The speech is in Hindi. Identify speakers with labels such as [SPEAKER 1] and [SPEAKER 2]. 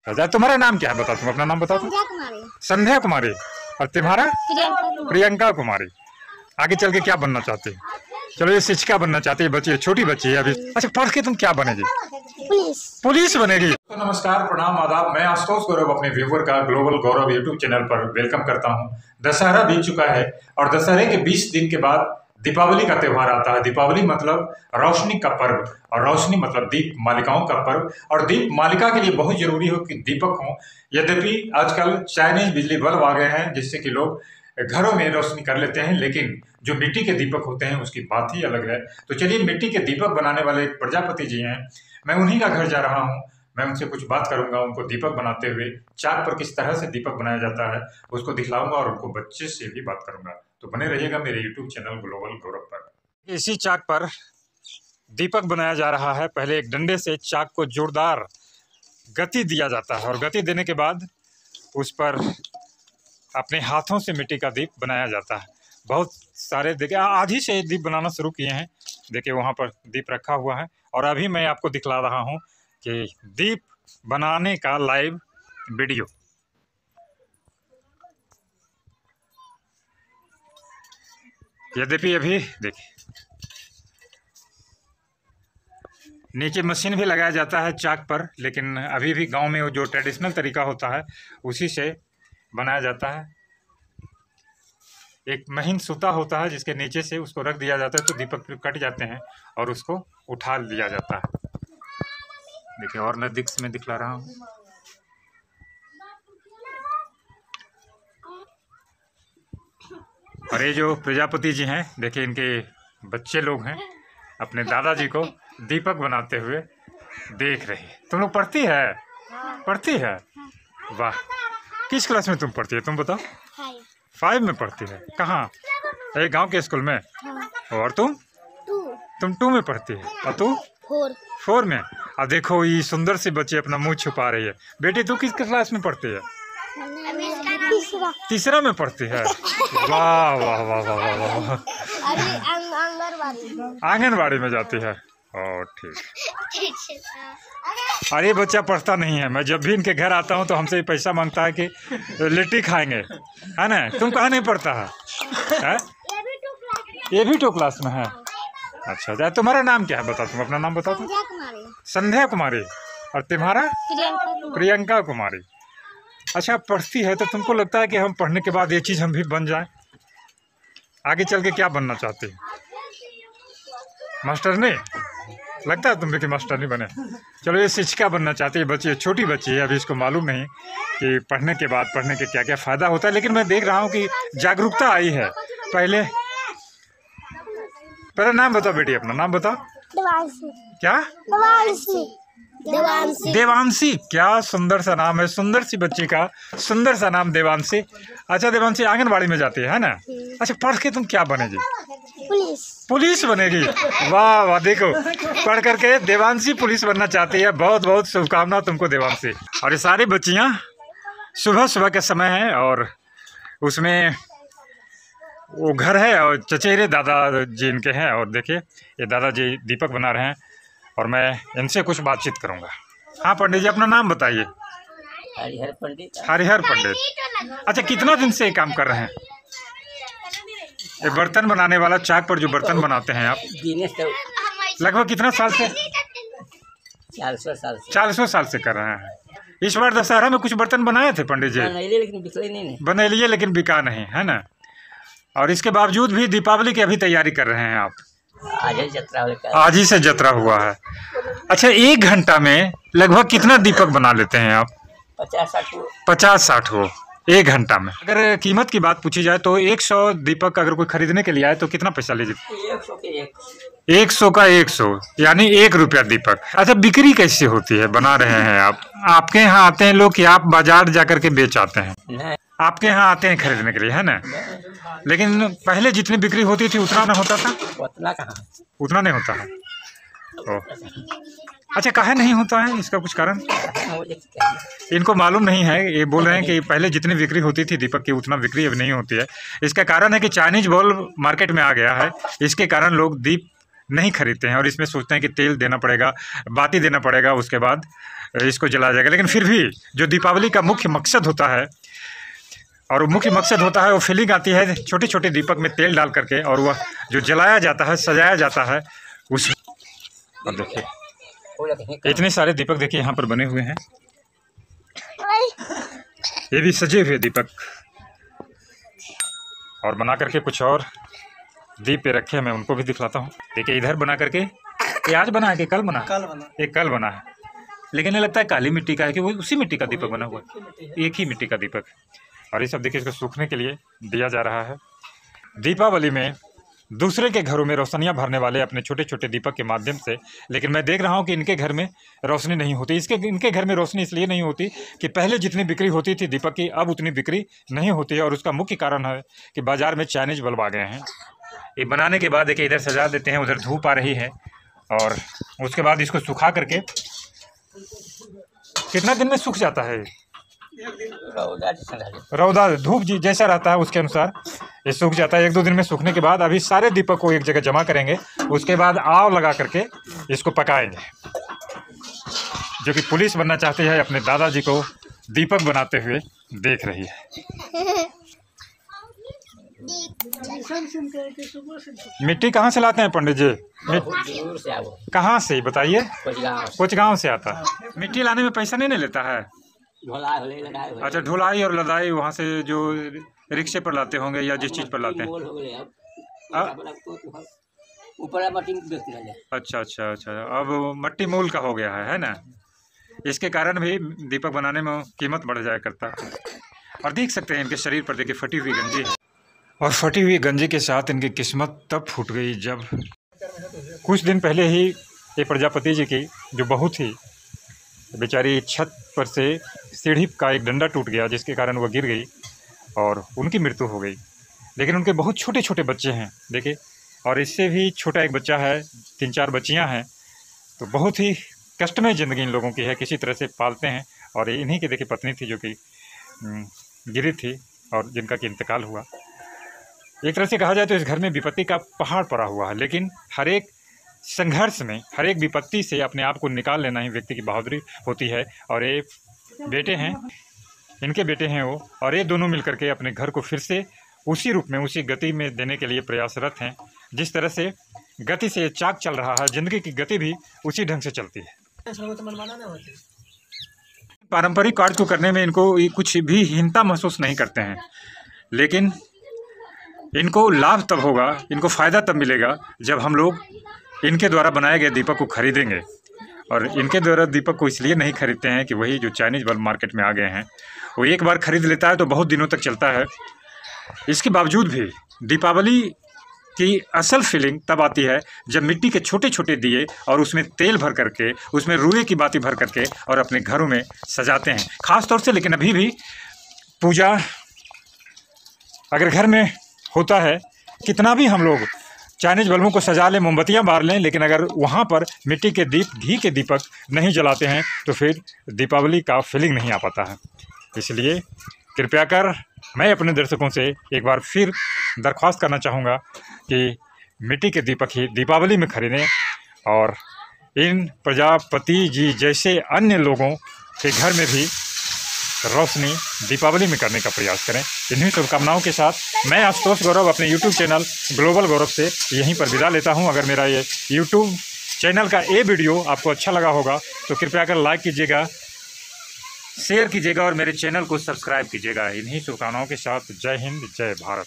[SPEAKER 1] अच्छा, तुम्हारा नाम क्या है? बताओ, तुम अपना नाम बताओ।
[SPEAKER 2] संध्या कुमारी।
[SPEAKER 1] संध्या कुमारी। और तुम्हारा? प्रियंका कुमारी। आगे चल के क्या बनना चाहती है? चलो, ये शिक्षिका बनना चाहती है, बच्ची छोटी बच्ची है अभी। अच्छा, पढ़ के तुम क्या बनेगी?
[SPEAKER 2] पुलिस।
[SPEAKER 1] पुलिस बनेगी। तो नमस्कार, प्रणाम, आदाब। मैं आशुतोष गौरव अपने व्यूवर का ग्लोबल गौरव यूट्यूब चैनल पर वेलकम करता हूं। दशहरा बीत चुका है और दशहरे के 20 दिन के बाद दीपावली का त्यौहार आता है। दीपावली मतलब रोशनी का पर्व और रोशनी मतलब दीप मालिकाओं का पर्व। और दीप मालिका के लिए बहुत जरूरी हो कि दीपक हो। यद्यपि आजकल चाइनीज बिजली बल्ब आ गए हैं जिससे कि लोग घरों में रोशनी कर लेते हैं, लेकिन जो मिट्टी के दीपक होते हैं उसकी बात ही अलग है। तो चलिए, मिट्टी के दीपक बनाने वाले एक प्रजापति जी हैं, मैं उन्हीं का घर जा रहा हूँ। मैं उनसे कुछ बात करूंगा, उनको दीपक बनाते हुए चाक पर किस तरह से दीपक बनाया जाता है उसको दिखलाऊंगा और उनको बच्चे से भी बात करूंगा। तो बने रहिएगा मेरे यूट्यूब चैनल ग्लोबल गौरव पर। इसी चाक पर दीपक बनाया जा रहा है। पहले एक डंडे से चाक को जोरदार गति दिया जाता है और गति देने के बाद उस पर अपने हाथों से मिट्टी का दीप बनाया जाता है। बहुत सारे देखिए, आधी से दीप बनाना शुरू किए हैं। देखिए, वहाँ पर दीप रखा हुआ है और अभी मैं आपको दिखला रहा हूँ कि दीप बनाने का लाइव वीडियो। यद्यपि अभी देखिए, नीचे मशीन भी लगाया जाता है चाक पर, लेकिन अभी भी गांव में वो जो ट्रेडिशनल तरीका होता है उसी से बनाया जाता है। एक महीन सूता होता है जिसके नीचे से उसको रख दिया जाता है तो दीपक फिर कट जाते हैं और उसको उठा लिया जाता है। देखिए, और नजदीक से मैं दिखला रहा हूँ। और ये जो प्रजापति जी हैं, देखिए, इनके बच्चे लोग हैं, अपने दादाजी को दीपक बनाते हुए देख रहे हैं। तुम लोग पढ़ती है? पढ़ती है? वाह, किस क्लास में तुम पढ़ती है? तुम बताओ। 5 में पढ़ती है। कहाँ? एक गांव के स्कूल में। और तुम 2 में पढ़ती है। और तू 4 में। अब देखो, ये सुंदर सी बच्ची अपना मुंह छुपा रही है। बेटी, तू किस क्लास में पढ़ती है? तीसरा में पढ़ती है। वाह वाह वाह वाह वाह वाह। आंगनबाड़ी में जाती है। और ठीक। अरे, बच्चा पढ़ता नहीं है। मैं जब भी इनके घर आता हूँ तो हमसे पैसा मांगता है कि लिट्टी खाएंगे, है ना? तुम कहाँ नहीं पढ़ता है? ये भी 2 क्लास में है। अच्छा, तुम्हारा नाम क्या है? बताओ, तुम अपना नाम बताओ। संध्या कुमारी। और तुम्हारा? प्रियंका कुमारी। अच्छा, पढ़ती है तो तुमको लगता है कि हम पढ़ने के बाद ये चीज़ हम भी बन जाए? आगे चल के क्या बनना चाहते हैं? मास्टर नहीं लगता है तुम भी कि मास्टर नहीं बने? चलो, ये शिक्षिका बनना चाहती है, बच्ची छोटी बच्ची है, अभी इसको मालूम नहीं कि पढ़ने के बाद पढ़ने के क्या क्या फ़ायदा होता है। लेकिन मैं देख रहा हूँ कि जागरूकता आई है। पहले नाम बताओ बेटी, अपना नाम बताओ। क्या? देवांशी। क्या सुंदर सा नाम है, सुंदर सी बच्ची का सुंदर सा नाम देवांशी। अच्छा, देवांशी आंगनबाड़ी में जाती है ना? अच्छा, पढ़ के तुम क्या बनेगी? पुलिस बनेगी। वाह वाह, देखो, पढ़ करके देवांशी पुलिस बनना चाहती है। बहुत बहुत शुभकामना तुमको देवांशी। और ये सारी बच्चियाँ सुबह सुबह के समय है और उसमें वो घर है और चचेरे दादाजी इनके हैं। और देखिए, ये दादाजी दीपक बना रहे हैं और मैं इनसे कुछ बातचीत करूंगा। हाँ पंडित जी, अपना नाम बताइए।
[SPEAKER 3] हरिहर पंडित।
[SPEAKER 1] हरिहर पंडित। अच्छा, कितना दिन से ये काम कर रहे हैं? ये बर्तन बनाने वाला चाक पर जो बर्तन बनाते हैं आप, लगभग कितना साल से?
[SPEAKER 3] 400 साल से।
[SPEAKER 1] 400 साल से कर रहे हैं। इस बार दशहरा में कुछ बर्तन बनाए थे पंडित जी?
[SPEAKER 3] लेकिन बिकले नहीं।
[SPEAKER 1] बने लिए लेकिन बिका नहीं, है ना? और इसके बावजूद भी दीपावली की अभी तैयारी कर रहे हैं आप? आज ही से जतरा हुआ है। अच्छा, 1 घंटा में लगभग कितना दीपक बना लेते हैं आप? 50-60 हो 1 घंटा में। अगर कीमत की बात पूछी जाए तो 100 दीपक अगर कोई खरीदने के लिए आए तो कितना पैसा ले जाते? 100 का 100, यानी 1 रुपया दीपक। अच्छा, बिक्री कैसे होती है? बना रहे हैं आप, आपके यहाँ आते हैं लोग कि आप बाजार जाकर के बेच आते हैं? आपके यहाँ आते हैं खरीदने के लिए, है ना? लेकिन पहले जितनी बिक्री होती थी उतना ना होता था? उतना नहीं होता है। अच्छा, काहे नहीं होता है? इसका कुछ कारण इनको मालूम नहीं है। ये बोल रहे हैं कि पहले जितनी बिक्री होती थी दीपक की उतना बिक्री अब नहीं होती है। इसका कारण है कि चाइनीज बल्ब मार्केट में आ गया है। इसके कारण लोग दीप नहीं खरीदते हैं और इसमें सोचते हैं कि तेल देना पड़ेगा, बाती देना पड़ेगा, उसके बाद इसको जलाया जाएगा। लेकिन फिर भी जो दीपावली का मुख्य मकसद होता है, और वो मुख्य मकसद होता है, वो फीलिंग आती है छोटे छोटे दीपक में तेल डाल करके, और वह जो जलाया जाता है, सजाया जाता है उस। और देखिए इतने सारे दीपक देखिए यहाँ पर बने हुए हैं, ये भी सजे हुए दीपक, और बना करके कुछ और दीप पे रखे हैं, मैं उनको भी दिखलाता हूँ। देखिए इधर बना करके, ये आज बना है कि कल बना? एक कल बना है, लेकिन ये लगता है काली मिट्टी का है कि वो उसी मिट्टी का दीपक बना हुआ है, एक ही मिट्टी का दीपक। और ये सब देखिए इसको सूखने के लिए दिया जा रहा है। दीपावली में दूसरे के घरों में रोशनियां भरने वाले अपने छोटे छोटे दीपक के माध्यम से, लेकिन मैं देख रहा हूं कि इनके घर में रोशनी नहीं होती। इनके घर में रोशनी इसलिए नहीं होती कि पहले जितनी बिक्री होती थी दीपक की, अब उतनी बिक्री नहीं होती है। और उसका मुख्य कारण है कि बाज़ार में चाइनीज बल्ब आ गए हैं। ये बनाने के बाद देखिए इधर सजा देते हैं, उधर धूप आ रही है, और उसके बाद इसको सुखा करके कितना दिन में सूख जाता है? रौदा धूप जी जैसा रहता है उसके अनुसार ये सूख जाता है। 1-2 दिन में सूखने के बाद अभी सारे दीपक को एक जगह जमा करेंगे, उसके बाद आग लगा करके इसको पकाएंगे। जो कि पुलिस बनना चाहती है, अपने दादाजी को दीपक बनाते हुए देख रही है। मिट्टी कहाँ से लाते हैं पंडित जी? कहाँ से बताइए? कुछ गाँव से आता है। मिट्टी लाने में पैसा नहीं लेता है? अच्छा, ढुलाई और लदाई वहाँ से जो रिक्शे पर लाते होंगे या जिस चीज़ पर लाते हैं। अच्छा अच्छा अच्छा, अब मट्टी मूल का हो गया है ना, इसके कारण भी दीपक बनाने में कीमत बढ़ जाया करता है। और देख सकते हैं इनके शरीर पर देखिए फटी हुई गंजी है, और फटी हुई गंजी के साथ इनकी किस्मत तब फूट गई जब कुछ दिन पहले ही ये प्रजापति जी की जो बहू थी बेचारी, छत पर से सीढ़ी का एक डंडा टूट गया, जिसके कारण वह गिर गई और उनकी मृत्यु हो गई। लेकिन उनके बहुत छोटे छोटे बच्चे हैं देखिए, और इससे भी छोटा एक बच्चा है, 3-4 बच्चियां हैं। तो बहुत ही कष्टमय ज़िंदगी इन लोगों की है, किसी तरह से पालते हैं। और इन्हीं की देखिए पत्नी थी जो कि गिरी थी और जिनका कि इंतकाल हुआ। एक तरह से कहा जाए तो इस घर में विपत्ति का पहाड़ पड़ा हुआ है, लेकिन हर एक संघर्ष में, हर एक विपत्ति से अपने आप को निकाल लेना ही व्यक्ति की बहादुरी होती है। और ये बेटे हैं, इनके बेटे हैं वो, और ये दोनों मिलकर के अपने घर को फिर से उसी रूप में, उसी गति में देने के लिए प्रयासरत हैं। जिस तरह से गति से चाक चल रहा है, जिंदगी की गति भी उसी ढंग से चलती है। पारंपरिक कार्य को करने में इनको कुछ भी हीनता महसूस नहीं करते हैं, लेकिन इनको लाभ तब होगा, इनको फ़ायदा तब मिलेगा जब हम लोग इनके द्वारा बनाए गए दीपक को खरीदेंगे। और इनके द्वारा दीपक को इसलिए नहीं खरीदते हैं कि वही जो चाइनीज बल्ब मार्केट में आ गए हैं, वो एक बार खरीद लेता है तो बहुत दिनों तक चलता है। इसके बावजूद भी दीपावली की असल फीलिंग तब आती है जब मिट्टी के छोटे छोटे दिए और उसमें तेल भर करके, उसमें रुए की बाती भर करके और अपने घरों में सजाते हैं ख़ास तौर से। लेकिन अभी भी पूजा अगर घर में होता है, कितना भी हम लोग चाइनीज बल्बों को सजा लें, मोमबत्तियाँ बार लें, लेकिन अगर वहाँ पर मिट्टी के घी के दीपक नहीं जलाते हैं तो फिर दीपावली का फीलिंग नहीं आ पाता है। इसलिए कृपया कर मैं अपने दर्शकों से एक बार फिर दरख्वास्त करना चाहूँगा कि मिट्टी के दीपक ही दीपावली में खरीदें, और इन प्रजापति जी जैसे अन्य लोगों के घर में भी रोशनी दीपावली में करने का प्रयास करें। इन्हीं शुभकामनाओं के साथ मैं आशुतोष गौरव अपने YouTube चैनल ग्लोबल गौरव से यहीं पर विदा लेता हूं। अगर मेरा ये YouTube चैनल का ये वीडियो आपको अच्छा लगा होगा तो कृपया कर लाइक कीजिएगा, शेयर कीजिएगा और मेरे चैनल को सब्सक्राइब कीजिएगा। इन्हीं शुभकामनाओं के साथ जय हिंद, जय भारत।